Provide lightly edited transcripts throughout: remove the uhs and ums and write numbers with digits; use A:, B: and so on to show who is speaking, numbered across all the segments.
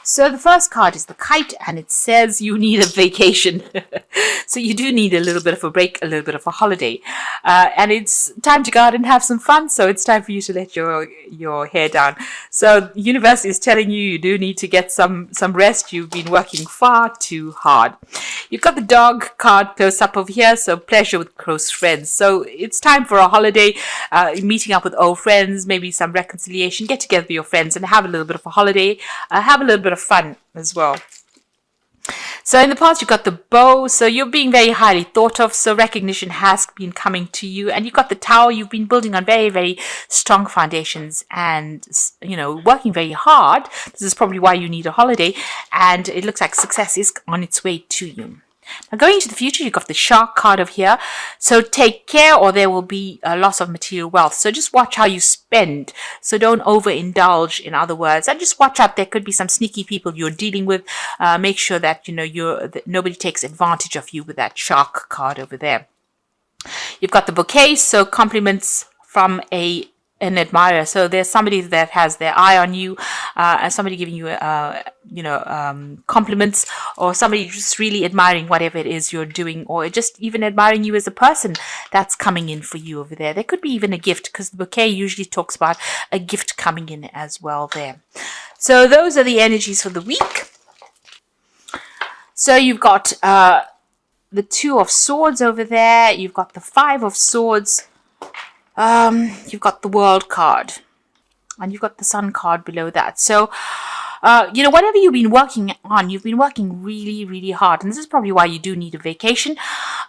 A: So the first card is the Kite, and it says you need a vacation. So you do need a little bit of a break, a little bit of a holiday. And it's time to go out and have some fun. So it's time for you to let your hair down. So the universe is telling you do need to get some rest. You've been working far too hard. You've got the Dog card close up over here. So pleasure with close friends. So it's time for a holiday, meeting up with old friends, maybe some reconciliation, get together with your friends and have a little bit of a holiday, have a little bit of fun as well. So in the past, you've got the Bow, so you're being very highly thought of, so recognition has been coming to you. And you've got the Tower, you've been building on very, very strong foundations and, working very hard. This is probably why you need a holiday, and it looks like success is on its way to you. Now going into the future, you've got the Shark card over here. So take care or there will be a loss of material wealth. So just watch how you spend. So don't overindulge, in other words. And just watch out. There could be some sneaky people you're dealing with. Make sure that, that nobody takes advantage of you with that Shark card over there. You've got the Bouquet. So compliments from an admirer. So there's somebody that has their eye on you, and somebody giving you, compliments, or somebody just really admiring whatever it is you're doing, or just even admiring you as a person. That's coming in for you over there. There could be even a gift, because the Bouquet usually talks about a gift coming in as well there. So those are the energies for the week. So you've got the Two of Swords over there. You've got the Five of Swords. You've got the World card, and you've got the Sun card below that. So, whatever you've been working on, you've been working really, really hard. And this is probably why you do need a vacation,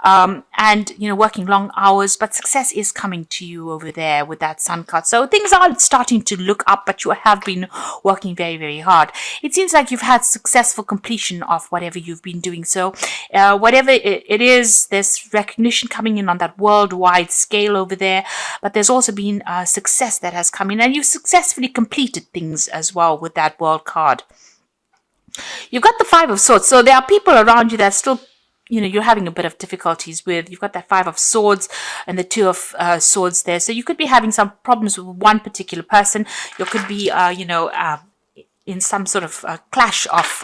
A: and, working long hours. But success is coming to you over there with that Sun card. So things are starting to look up, but you have been working very, very hard. It seems like you've had successful completion of whatever you've been doing. So whatever it is, there's recognition coming in on that worldwide scale over there. But there's also been success that has come in, and you've successfully completed things as well with that World card. You've got the Five of Swords. So there are people around you that still, you're having a bit of difficulties with. You've got that Five of Swords and the Two of Swords there. So you could be having some problems with one particular person. You could be, in some sort of clash of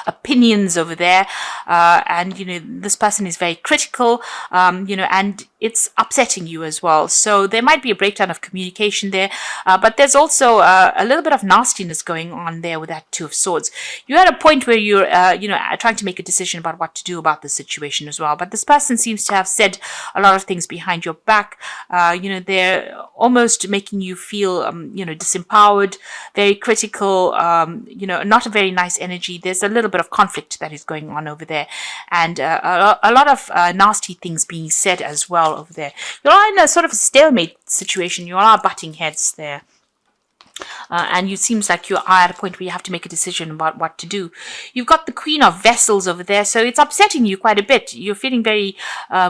A: opinions over there. And, this person is very critical, and it's upsetting you as well. So there might be a breakdown of communication there. But there's also a little bit of nastiness going on there with that Two of Swords. You're at a point where you're, trying to make a decision about what to do about the situation as well. But this person seems to have said a lot of things behind your back. They're almost making you feel, disempowered, very critical, not a very nice energy. There's a little bit of conflict that is going on over there, and a lot of nasty things being said as well over there. You're in a sort of a stalemate situation. You are butting heads there. And it seems like you are at a point where you have to make a decision about what to do. You've got the Queen of Vessels over there, so it's upsetting you quite a bit. You're feeling very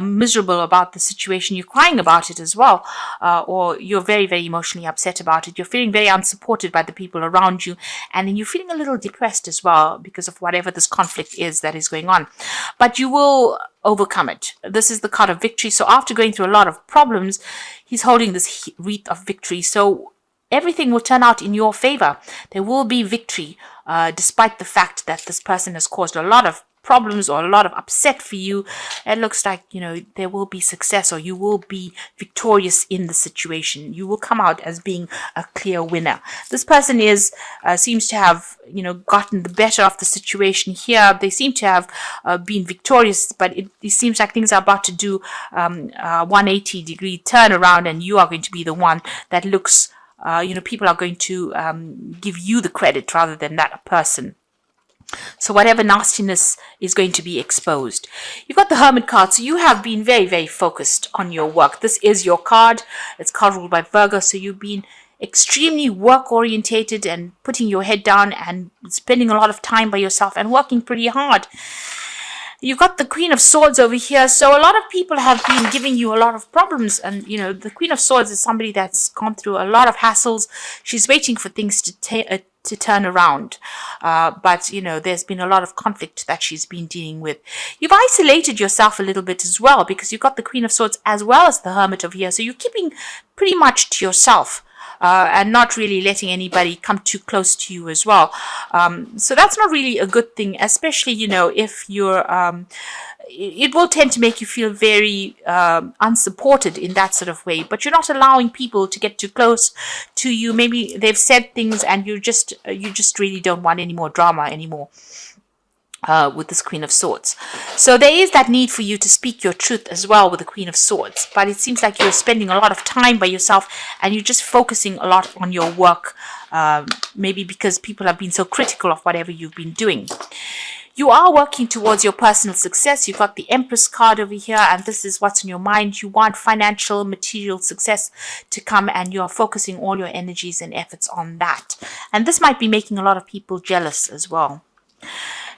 A: miserable about the situation. You're crying about it as well, or you're very, very emotionally upset about it. You're feeling very unsupported by the people around you, and then you're feeling a little depressed as well because of whatever this conflict is that is going on. But you will overcome it. This is the card of victory. So after going through a lot of problems, he's holding this wreath of victory. So everything will turn out in your favor. There will be victory, despite the fact that this person has caused a lot of problems or a lot of upset for you. It looks like, there will be success, or you will be victorious in the situation. You will come out as being a clear winner. This person seems to have, gotten the better of the situation here. They seem to have been victorious, but it seems like things are about to do a 180-degree turnaround, and you are going to be the one that looks people are going to give you the credit rather than that person. So whatever nastiness is going to be exposed. You've got the Hermit card. So you have been very, very focused on your work. This is your card. It's card ruled by Virgo. So you've been extremely work orientated and putting your head down and spending a lot of time by yourself and working pretty hard. You've got the Queen of Swords over here. So a lot of people have been giving you a lot of problems. And, the Queen of Swords is somebody that's gone through a lot of hassles. She's waiting for things to turn around. But, there's been a lot of conflict that she's been dealing with. You've isolated yourself a little bit as well, because you've got the Queen of Swords as well as the Hermit over here. So you're keeping pretty much to yourself. and not really letting anybody come too close to you as well. So that's not really a good thing, especially, if you're it will tend to make you feel very unsupported in that sort of way. But you're not allowing people to get too close to you. Maybe they've said things and you just really don't want any more drama anymore. With this Queen of Swords. So there is that need for you to speak your truth as well with the Queen of Swords. But it seems like you're spending a lot of time by yourself and you're just focusing a lot on your work. Maybe because people have been so critical of whatever you've been doing. You are working towards your personal success. You've got the Empress card over here, and this is what's in your mind. You want financial, material success to come, and you are focusing all your energies and efforts on that. And this might be making a lot of people jealous as well.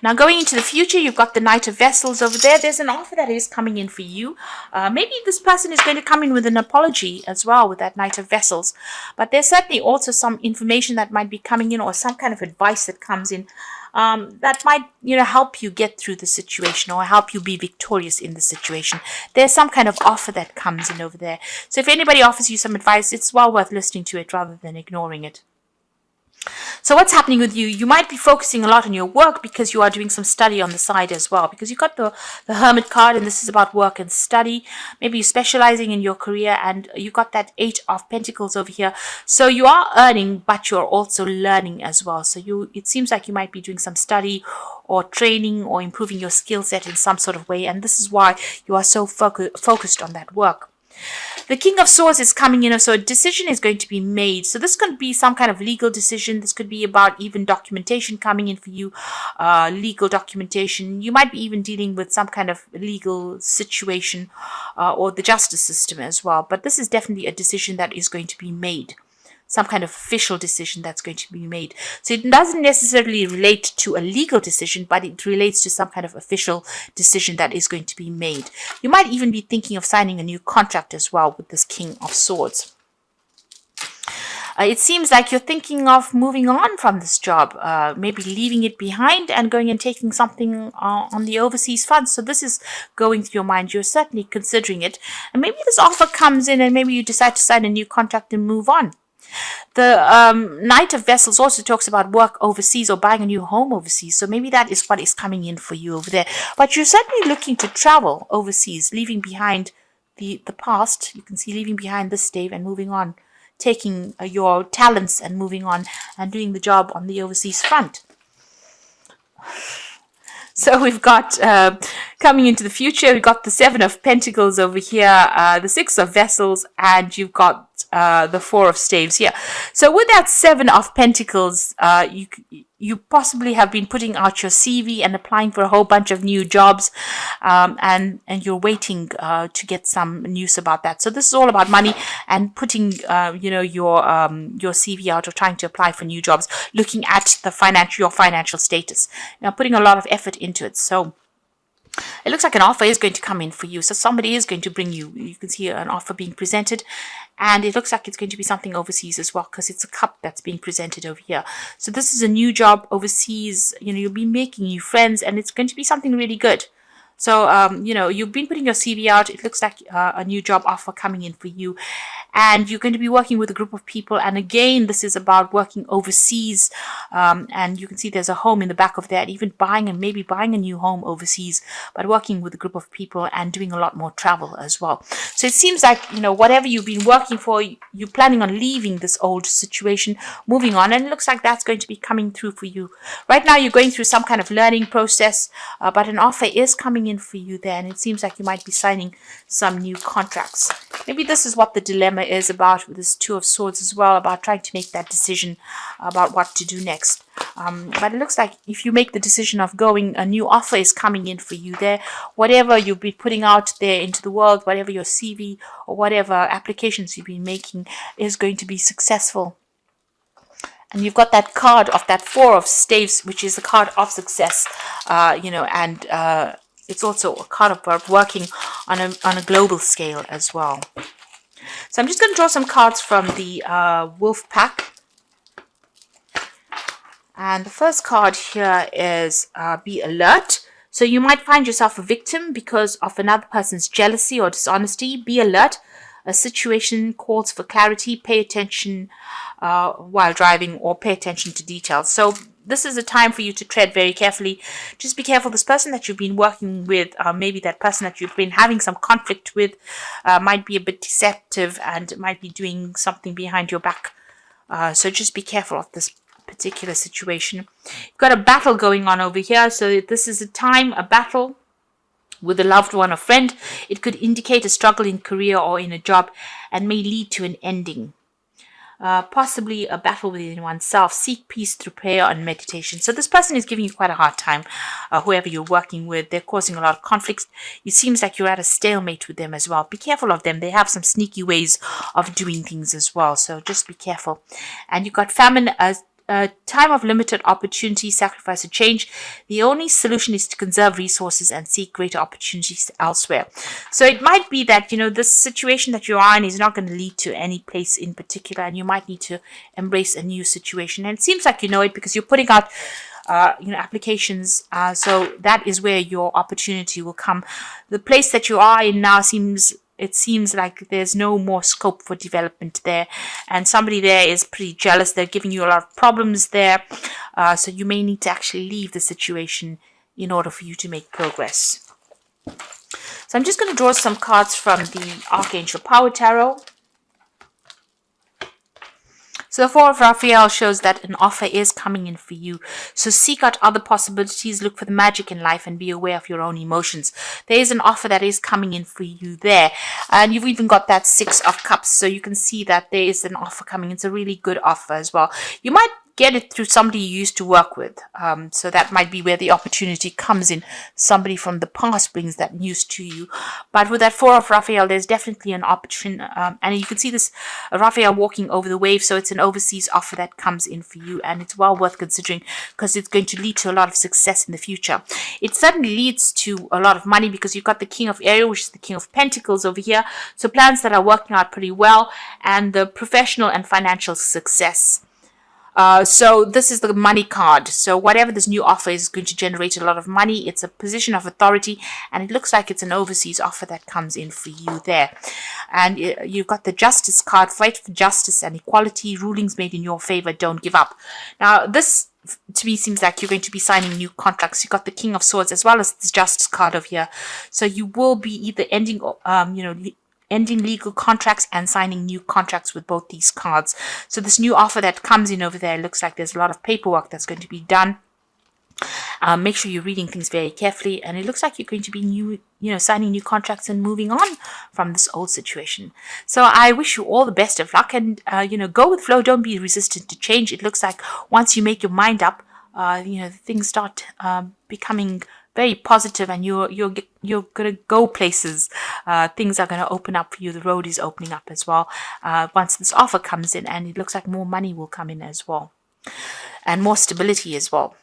A: Now, going into the future, you've got the Knight of Vessels over there. There's an offer that is coming in for you. Maybe this person is going to come in with an apology as well with that Knight of Vessels. But there's certainly also some information that might be coming in, or some kind of advice that comes in that might, help you get through the situation or help you be victorious in the situation. There's some kind of offer that comes in over there. So if anybody offers you some advice, it's well worth listening to it rather than ignoring it. So what's happening with you? You might be focusing a lot on your work because you are doing some study on the side as well. Because you've got the Hermit card, and this is about work and study. Maybe you're specializing in your career, and you've got that 8 of Pentacles over here. So you are earning, but you're also learning as well. So it seems like you might be doing some study or training or improving your skill set in some sort of way. And this is why you are so focused on that work. The King of Swords is coming in, so a decision is going to be made. So this could be some kind of legal decision. This could be about even documentation coming in for you, legal documentation. You might be even dealing with some kind of legal situation or the justice system as well. But this is definitely a decision that is going to be made. Some kind of official decision that's going to be made. So it doesn't necessarily relate to a legal decision, but it relates to some kind of official decision that is going to be made. You might even be thinking of signing a new contract as well with this King of Swords. It seems like you're thinking of moving on from this job, maybe leaving it behind and going and taking something on the overseas front. So this is going through your mind. You're certainly considering it. And maybe this offer comes in and maybe you decide to sign a new contract and move on. The Knight of Vessels also talks about work overseas or buying a new home overseas. So maybe that is what is coming in for you over there. But you're certainly looking to travel overseas, leaving behind the past. You can see leaving behind this stave and moving on, taking your talents and moving on and doing the job on the overseas front. So we've got, coming into the future, we've got the 7 of Pentacles over here, the 6 of Vessels, and you've got the 4 of Staves here. So with that 7 of Pentacles, you possibly have been putting out your CV and applying for a whole bunch of new jobs, and you're waiting to get some news about that. So this is all about money and putting your CV out or trying to apply for new jobs, looking at your financial status, putting a lot of effort into it. So it looks like an offer is going to come in for you. So somebody is going to bring you can see an offer being presented, and it looks like it's going to be something overseas as well, because it's a cup that's being presented over here. So this is a new job overseas. You'll be making new friends, and it's going to be something really good. So, you've been putting your CV out. It looks like a new job offer coming in for you. And you're going to be working with a group of people. And again, this is about working overseas. And you can see there's a home in the back of that, even maybe buying a new home overseas, but working with a group of people and doing a lot more travel as well. So it seems like, whatever you've been working for, you're planning on leaving this old situation, moving on. And it looks like that's going to be coming through for you. Right now, you're going through some kind of learning process, but an offer is coming in for you there, and it seems like you might be signing some new contracts. Maybe this is what the dilemma is about with this 2 of Swords as well, about trying to make that decision about what to do next. But it looks like if you make the decision of going, a new offer is coming in for you there. Whatever you'll be putting out there into the world, whatever your CV or whatever applications you've been making is going to be successful. And you've got that card of that 4 of Staves, which is the card of success, and it's also a card about working on a global scale as well. So I'm just going to draw some cards from the Wolf Pack. And the first card here is Be Alert. So you might find yourself a victim because of another person's jealousy or dishonesty. Be alert. a situation calls for clarity, pay attention while driving, or pay attention to details. So this is a time for you to tread very carefully. Just be careful. This person that you've been working with, maybe that person that you've been having some conflict with, might be a bit deceptive and might be doing something behind your back. So just be careful of this particular situation. You've got a battle going on over here. So this is a battle with a loved one or friend. It could indicate a struggle in career or in a job and may lead to an ending. Possibly a battle within oneself. Seek peace through prayer and meditation. So this person is giving you quite a hard time, whoever you're working with. They're causing a lot of conflicts. It seems like you're at a stalemate with them as well. Be careful of them. They have some sneaky ways of doing things as well. So just be careful. And you've got famine, a time of limited opportunity, sacrifice, or change. The only solution is to conserve resources and seek greater opportunities elsewhere. So it might be that, this situation that you are in is not going to lead to any place in particular, and you might need to embrace a new situation. And it seems like you know it because you're putting out applications. So that is where your opportunity will come. The place that you are in now seems like there's no more scope for development there, and somebody there is pretty jealous. They're giving you a lot of problems there, so you may need to actually leave the situation in order for you to make progress. So I'm just going to draw some cards from the Archangel Power Tarot. So the Four of Raphael shows that an offer is coming in for you. So seek out other possibilities, look for the magic in life, and be aware of your own emotions. There is an offer that is coming in for you there. And you've even got that Six of Cups. So you can see that there is an offer coming. It's a really good offer as well. You might get it through somebody you used to work with. So that might be where the opportunity comes in. Somebody from the past brings that news to you. But with that Four of Raphael, there's definitely an opportunity. And you can see this Raphael walking over the wave. So it's an overseas offer that comes in for you. And it's well worth considering because it's going to lead to a lot of success in the future. It certainly leads to a lot of money because you've got the King of Air, which is the King of Pentacles over here. So plans that are working out pretty well, and the professional and financial success. So this is the money card. So whatever this new offer is going to generate a lot of money. It's a position of authority, and it looks like it's an overseas offer that comes in for you there. And you've got the Justice card. Fight for justice and equality. Rulings made in your favor. Don't give up. Now this to me seems like you're going to be signing new contracts. You've got the King of Swords as well as this Justice card over here. So you will be either ending ending legal contracts and signing new contracts with both these cards. So this new offer that comes in over there, looks like there's a lot of paperwork that's going to be done. Make sure you're reading things very carefully, and it looks like you're going to be signing new contracts and moving on from this old situation. So I wish you all the best of luck, and go with flow. Don't be resistant to change. It looks like once you make your mind up, things start becoming very positive, and you're gonna go places. Things are gonna open up for you. The road is opening up as well once this offer comes in, and it looks like more money will come in as well, and more stability as well.